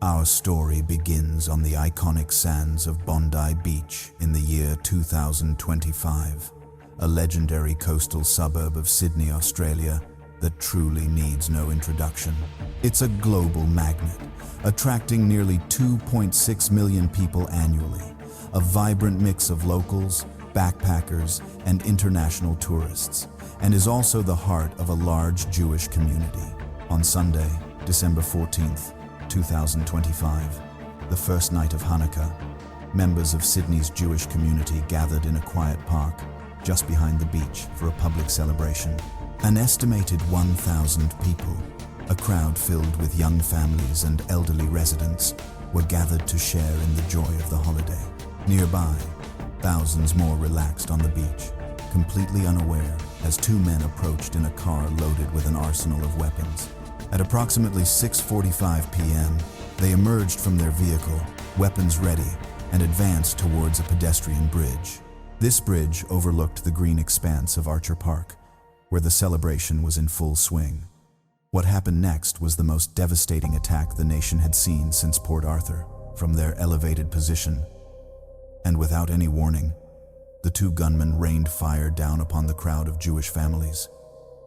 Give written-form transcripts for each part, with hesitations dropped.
Our story begins on the iconic sands of Bondi Beach in the year 2025, a legendary coastal suburb of Sydney, Australia that truly needs no introduction. It's a global magnet, attracting nearly 2.6 million people annually, a vibrant mix of locals, backpackers, and international tourists, and is also the heart of a large Jewish community. On Sunday, December 14th, 2025, the first night of Hanukkah, members of Sydney's Jewish community gathered in a quiet park just behind the beach for a public celebration. An estimated 1,000 people, a crowd filled with young families and elderly residents, were gathered to share in the joy of the holiday. Nearby, thousands more relaxed on the beach, completely unaware as two men approached in a car loaded with an arsenal of weapons. At approximately 6:45 p.m., they emerged from their vehicle, weapons ready, and advanced towards a pedestrian bridge. This bridge overlooked the green expanse of Archer Park, where the celebration was in full swing. What happened next was the most devastating attack the nation had seen since Port Arthur. From their elevated position, and without any warning, the two gunmen rained fire down upon the crowd of Jewish families,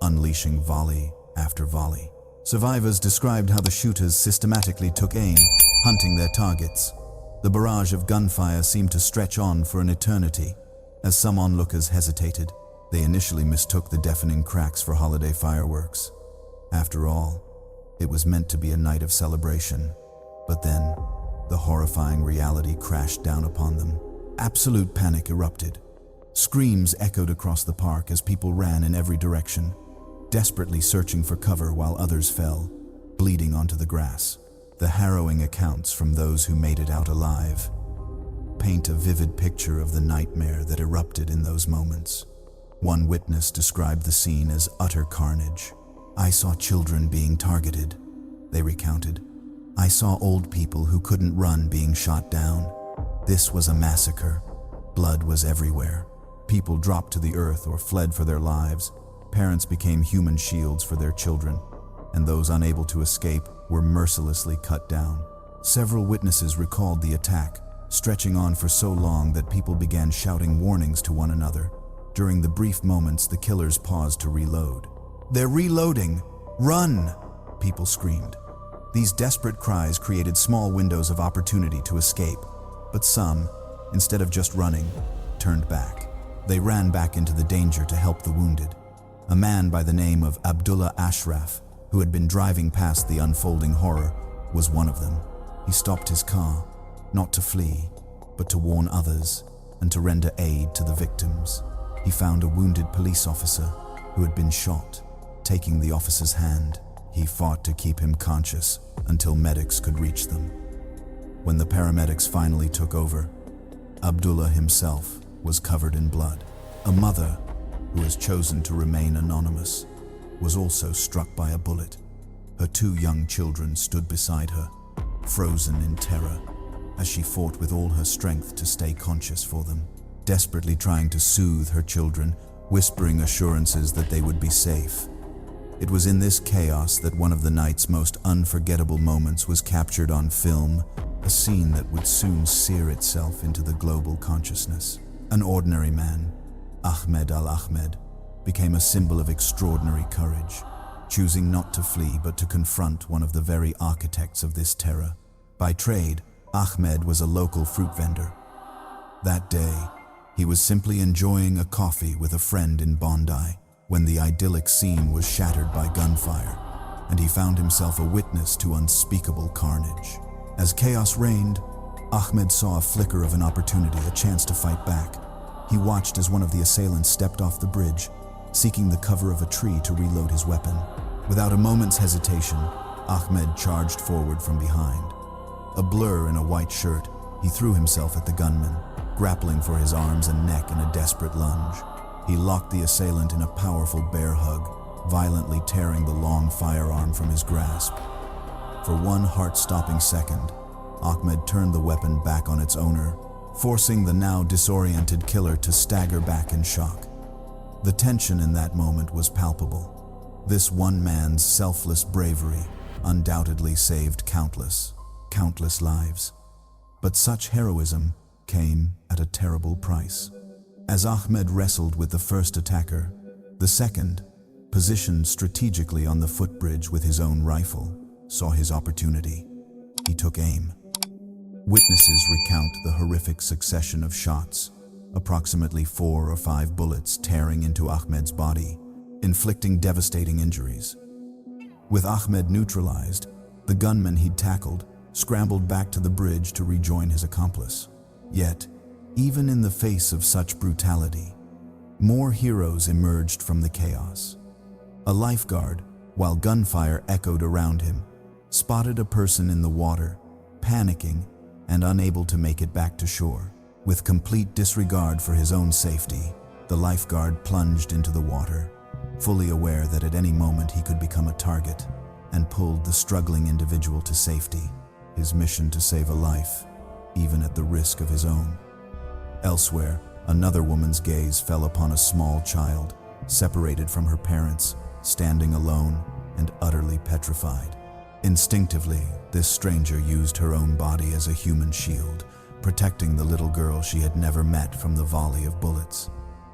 unleashing volley after volley. Survivors described how the shooters systematically took aim, hunting their targets. The barrage of gunfire seemed to stretch on for an eternity. As some onlookers hesitated, they initially mistook the deafening cracks for holiday fireworks. After all, it was meant to be a night of celebration. But then, the horrifying reality crashed down upon them. Absolute panic erupted. Screams echoed across the park as people ran in every direction, desperately searching for cover while others fell, bleeding onto the grass. The harrowing accounts from those who made it out alive paint a vivid picture of the nightmare that erupted in those moments. One witness described the scene as utter carnage. "I saw children being targeted," they recounted. "I saw old people who couldn't run being shot down. This was a massacre. Blood was everywhere. People dropped to the earth or fled for their lives. Parents became human shields for their children, and those unable to escape were mercilessly cut down." Several witnesses recalled the attack, stretching on for so long that people began shouting warnings to one another. During the brief moments, the killers paused to reload. "They're reloading! Run!" people screamed. These desperate cries created small windows of opportunity to escape, but some, instead of just running, turned back. They ran back into the danger to help the wounded. A man by the name of Abdullah Ashraf, who had been driving past the unfolding horror, was one of them. He stopped his car, not to flee, but to warn others and to render aid to the victims. He found a wounded police officer who had been shot. Taking the officer's hand, he fought to keep him conscious until medics could reach them. When the paramedics finally took over, Abdullah himself was covered in blood. A mother, who has chosen to remain anonymous, was also struck by a bullet. Her two young children stood beside her, frozen in terror, as she fought with all her strength to stay conscious for them, desperately trying to soothe her children, whispering assurances that they would be safe. It was in this chaos that one of the night's most unforgettable moments was captured on film, a scene that would soon sear itself into the global consciousness. An ordinary man, Ahmed al-Ahmed, became a symbol of extraordinary courage, choosing not to flee but to confront one of the very architects of this terror. By trade, Ahmed was a local fruit vendor. That day, he was simply enjoying a coffee with a friend in Bondi when the idyllic scene was shattered by gunfire, and he found himself a witness to unspeakable carnage. As chaos reigned, Ahmed saw a flicker of an opportunity, a chance to fight back. He watched as one of the assailants stepped off the bridge, seeking the cover of a tree to reload his weapon. Without a moment's hesitation, Ahmed charged forward from behind. A blur in a white shirt, he threw himself at the gunman, grappling for his arms and neck in a desperate lunge. He locked the assailant in a powerful bear hug, violently tearing the long firearm from his grasp. For one heart-stopping second, Ahmed turned the weapon back on its owner, forcing the now disoriented killer to stagger back in shock. The tension in that moment was palpable. This one man's selfless bravery undoubtedly saved countless. countless lives. But such heroism came at a terrible price. As Ahmed wrestled with the first attacker, the second, positioned strategically on the footbridge with his own rifle, saw his opportunity. He took aim. Witnesses recount the horrific succession of shots, approximately 4 or 5 bullets tearing into Ahmed's body, inflicting devastating injuries. With Ahmed neutralized, the gunman he'd tackled scrambled back to the bridge to rejoin his accomplice. Yet, even in the face of such brutality, more heroes emerged from the chaos. A lifeguard, while gunfire echoed around him, spotted a person in the water, panicking and unable to make it back to shore. With complete disregard for his own safety, the lifeguard plunged into the water, fully aware that at any moment he could become a target, and pulled the struggling individual to safety, his mission to save a life, even at the risk of his own. Elsewhere, another woman's gaze fell upon a small child, separated from her parents, standing alone and utterly petrified. Instinctively, this stranger used her own body as a human shield, protecting the little girl she had never met from the volley of bullets.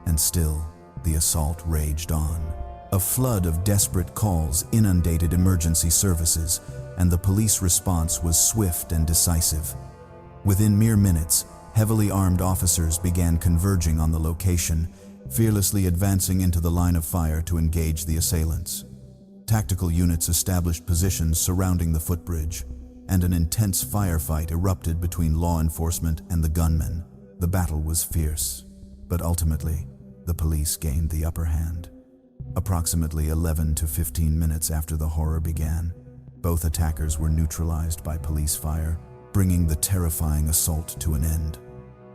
And still, the assault raged on. A flood of desperate calls inundated emergency services, and the police response was swift and decisive. Within mere minutes, heavily armed officers began converging on the location, fearlessly advancing into the line of fire to engage the assailants. Tactical units established positions surrounding the footbridge, and an intense firefight erupted between law enforcement and the gunmen. The battle was fierce, but ultimately, the police gained the upper hand. Approximately 11 to 15 minutes after the horror began, both attackers were neutralized by police fire, bringing the terrifying assault to an end.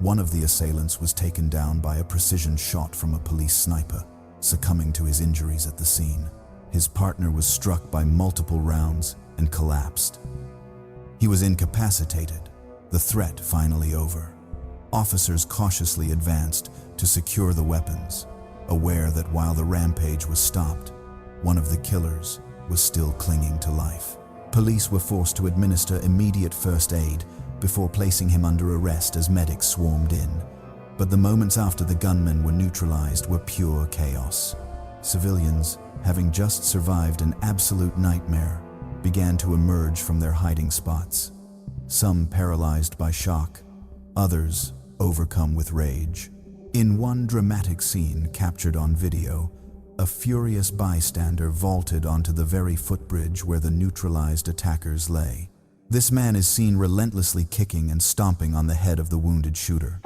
One of the assailants was taken down by a precision shot from a police sniper, succumbing to his injuries at the scene. His partner was struck by multiple rounds and collapsed. He was incapacitated, the threat finally over. Officers cautiously advanced to secure the weapons, aware that while the rampage was stopped, one of the killers was still clinging to life. Police were forced to administer immediate first aid before placing him under arrest as medics swarmed in. But the moments after the gunmen were neutralized were pure chaos. Civilians, having just survived an absolute nightmare, began to emerge from their hiding spots. Some paralyzed by shock, others overcome with rage. In one dramatic scene captured on video, a furious bystander vaulted onto the very footbridge where the neutralized attackers lay. This man is seen relentlessly kicking and stomping on the head of the wounded shooter.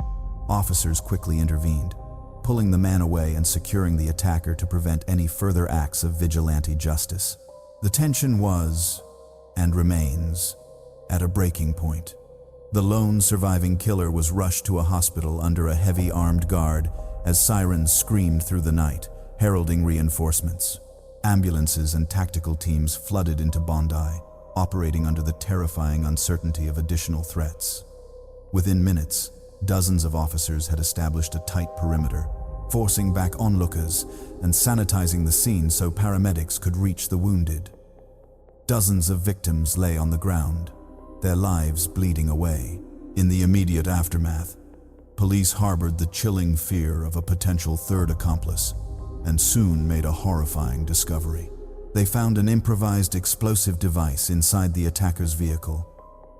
Officers quickly intervened, pulling the man away and securing the attacker to prevent any further acts of vigilante justice. The tension was, and remains, at a breaking point. The lone surviving killer was rushed to a hospital under a heavy armed guard as sirens screamed through the night, heralding reinforcements. Ambulances and tactical teams flooded into Bondi, operating under the terrifying uncertainty of additional threats. Within minutes, dozens of officers had established a tight perimeter, forcing back onlookers and sanitizing the scene so paramedics could reach the wounded. Dozens of victims lay on the ground, their lives bleeding away. In the immediate aftermath, police harbored the chilling fear of a potential third accomplice and soon made a horrifying discovery. They found an improvised explosive device inside the attacker's vehicle,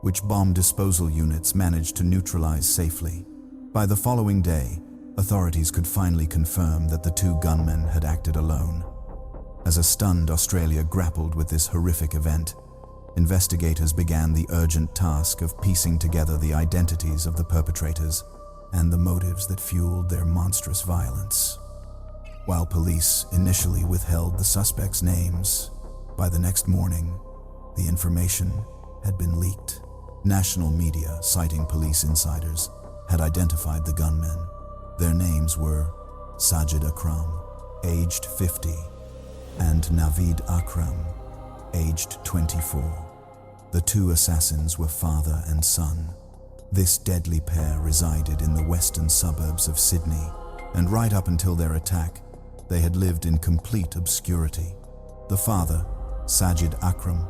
which bomb disposal units managed to neutralize safely. By the following day, authorities could finally confirm that the two gunmen had acted alone. As a stunned Australia grappled with this horrific event, investigators began the urgent task of piecing together the identities of the perpetrators and the motives that fueled their monstrous violence. While police initially withheld the suspects' names, by the next morning, the information had been leaked. National media, citing police insiders, had identified the gunmen. Their names were Sajid Akram, aged 50, and Naveed Akram, aged 24. The two assassins were father and son. This deadly pair resided in the western suburbs of Sydney, and right up until their attack, they had lived in complete obscurity. The father, Sajid Akram,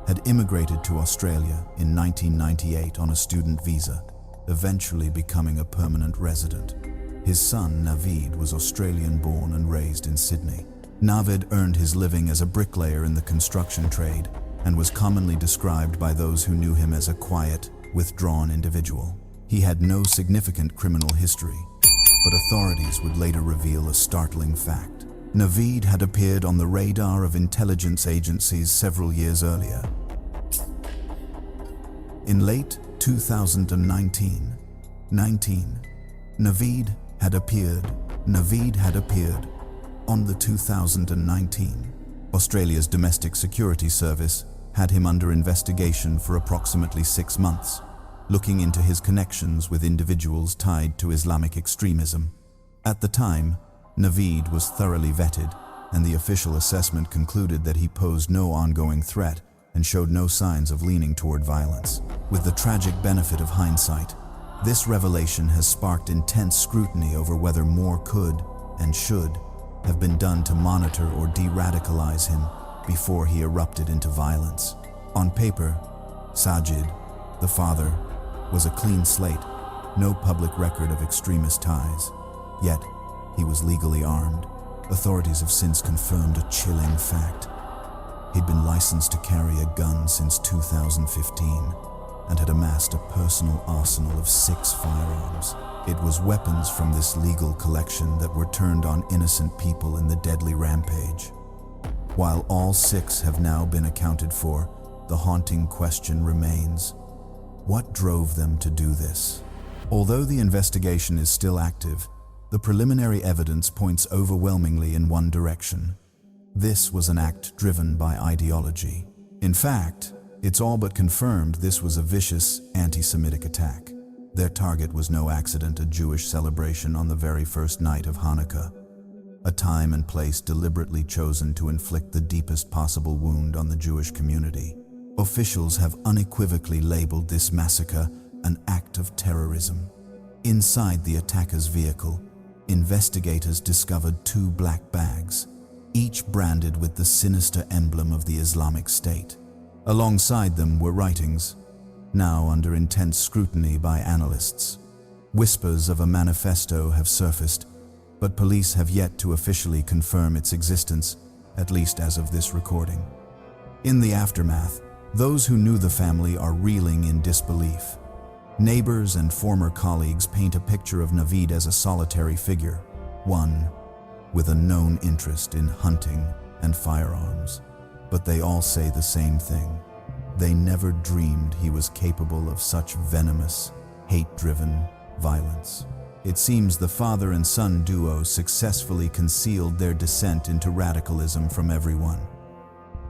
had immigrated to Australia in 1998 on a student visa, eventually becoming a permanent resident. His son, Naveed, was Australian-born and raised in Sydney. Naveed earned his living as a bricklayer in the construction trade and was commonly described by those who knew him as a quiet, withdrawn individual. He had no significant criminal history, but authorities would later reveal a startling fact. Naveed had appeared on the radar of intelligence agencies several years earlier. In late 2019, Naveed had appeared on the 2019. Australia's Domestic Security Service had him under investigation for approximately 6 months, looking into his connections with individuals tied to Islamic extremism. At the time, Naveed was thoroughly vetted, and the official assessment concluded that he posed no ongoing threat and showed no signs of leaning toward violence. With the tragic benefit of hindsight, this revelation has sparked intense scrutiny over whether more could and should have been done to monitor or de-radicalize him before he erupted into violence. On paper, Sajid, the father, was a clean slate, no public record of extremist ties. Yet, he was legally armed. Authorities have since confirmed a chilling fact. He'd been licensed to carry a gun since 2015 and had amassed a personal arsenal of 6 firearms. It was weapons from this legal collection that were turned on innocent people in the deadly rampage. While all 6 have now been accounted for, the haunting question remains: what drove them to do this? Although the investigation is still active, the preliminary evidence points overwhelmingly in one direction. This was an act driven by ideology. In fact, it's all but confirmed this was a vicious anti-Semitic attack. Their target was no accident, a Jewish celebration on the very first night of Hanukkah, a time and place deliberately chosen to inflict the deepest possible wound on the Jewish community. Officials have unequivocally labeled this massacre an act of terrorism. Inside the attacker's vehicle, investigators discovered 2 black bags, each branded with the sinister emblem of the Islamic State. Alongside them were writings, now under intense scrutiny by analysts. Whispers of a manifesto have surfaced, but police have yet to officially confirm its existence, at least as of this recording. In the aftermath, those who knew the family are reeling in disbelief. Neighbors and former colleagues paint a picture of Naveed as a solitary figure, one with a known interest in hunting and firearms. But they all say the same thing. They never dreamed he was capable of such venomous, hate-driven violence. It seems the father and son duo successfully concealed their descent into radicalism from everyone.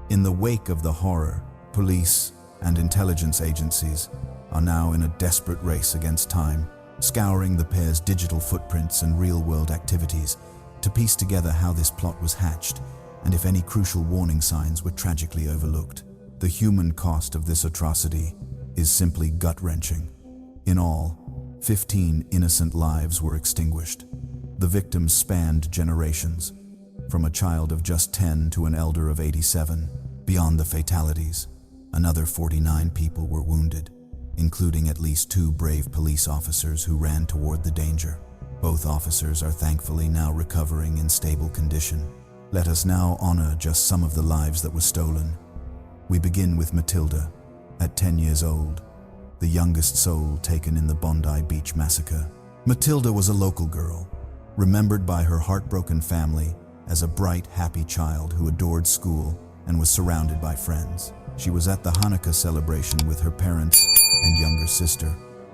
In the wake of the horror, police and intelligence agencies are now in a desperate race against time, scouring the pair's digital footprints and real-world activities to piece together how this plot was hatched and if any crucial warning signs were tragically overlooked. The human cost of this atrocity is simply gut-wrenching. In all, 15 innocent lives were extinguished. The victims spanned generations, from a child of just 10 to an elder of 87. Beyond the fatalities, another 49 people were wounded, including at least 2 brave police officers who ran toward the danger. Both officers are thankfully now recovering in stable condition. Let us now honor just some of the lives that were stolen. We begin with Matilda, at 10 years old, the youngest soul taken in the Bondi Beach massacre. Matilda was a local girl, remembered by her heartbroken family as a bright, happy child who adored school and was surrounded by friends. She was at the Hanukkah celebration with her parents and younger sister,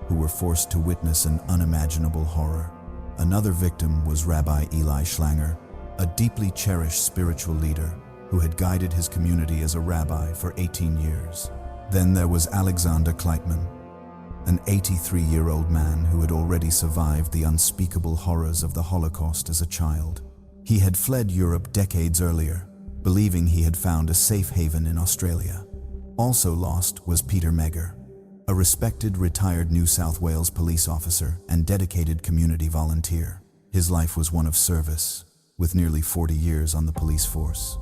who were forced to witness an unimaginable horror. Another victim was Rabbi Eli Schlanger, a deeply cherished spiritual leader who had guided his community as a rabbi for 18 years. Then there was Alexander Kleitman, an 83-year-old man who had already survived the unspeakable horrors of the Holocaust as a child. He had fled Europe decades earlier, believing he had found a safe haven in Australia. Also lost was Peter Megger, a respected retired New South Wales police officer and dedicated community volunteer. His life was one of service, with nearly 40 years on the police force.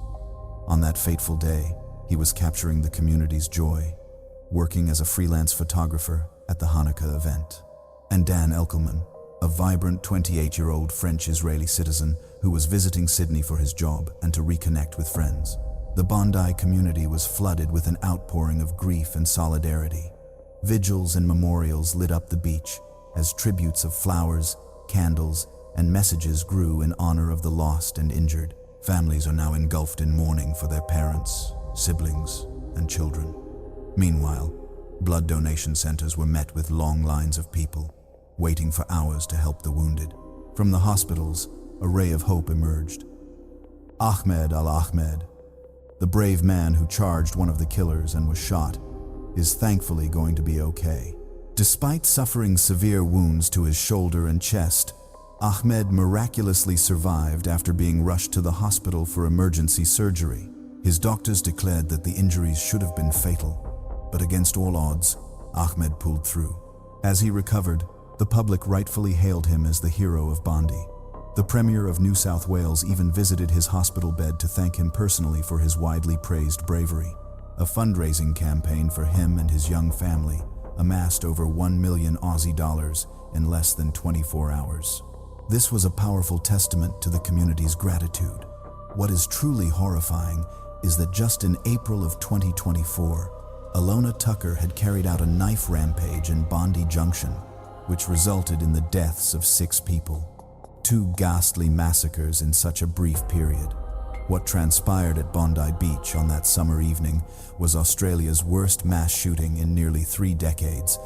On that fateful day, He was capturing the community's joy, working as a freelance photographer at the Hanukkah event. And Dan Elkelman, a vibrant 28-year-old French-Israeli citizen who was visiting Sydney for his job and to reconnect with friends. The Bondi community was flooded with an outpouring of grief and solidarity. Vigils and memorials lit up the beach as tributes of flowers, candles, and messages grew in honor of the lost and injured. Families are now engulfed in mourning for their parents, siblings, and children. Meanwhile, blood donation centers were met with long lines of people, waiting for hours to help the wounded. From the hospitals, a ray of hope emerged. Ahmed al-Ahmed, the brave man who charged one of the killers and was shot, is thankfully going to be okay. Despite suffering severe wounds to his shoulder and chest, Ahmed miraculously survived after being rushed to the hospital for emergency surgery. His doctors declared that the injuries should have been fatal, but against all odds, Ahmed pulled through. As he recovered, the public rightfully hailed him as the Hero of Bondi. The Premier of New South Wales even visited his hospital bed to thank him personally for his widely praised bravery. A fundraising campaign for him and his young family amassed over 1 million Aussie dollars in less than 24 hours. This was a powerful testament to the community's gratitude. What is truly horrifying is that just in April of 2024, Alona Tucker had carried out a knife rampage in Bondi Junction, which resulted in the deaths of 6 people. 2 ghastly massacres in such a brief period. What transpired at Bondi Beach on that summer evening was Australia's worst mass shooting in nearly 3 decades,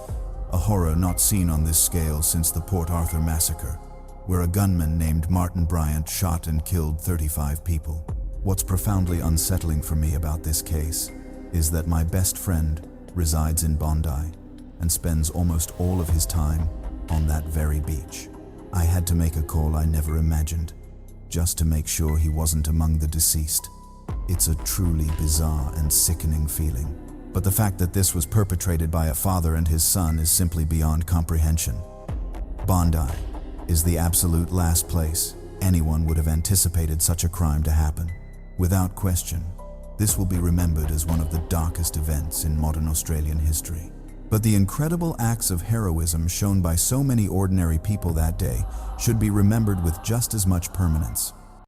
a horror not seen on this scale since the Port Arthur Massacre, where a gunman named Martin Bryant shot and killed 35 people. What's profoundly unsettling for me about this case is that my best friend resides in Bondi and spends almost all of his time on that very beach. I had to make a call I never imagined, just to make sure he wasn't among the deceased. It's a truly bizarre and sickening feeling. But the fact that this was perpetrated by a father and his son is simply beyond comprehension. Bondi is the absolute last place anyone would have anticipated such a crime to happen. Without question, this will be remembered as one of the darkest events in modern Australian history. But the incredible acts of heroism shown by so many ordinary people that day should be remembered with just as much permanence.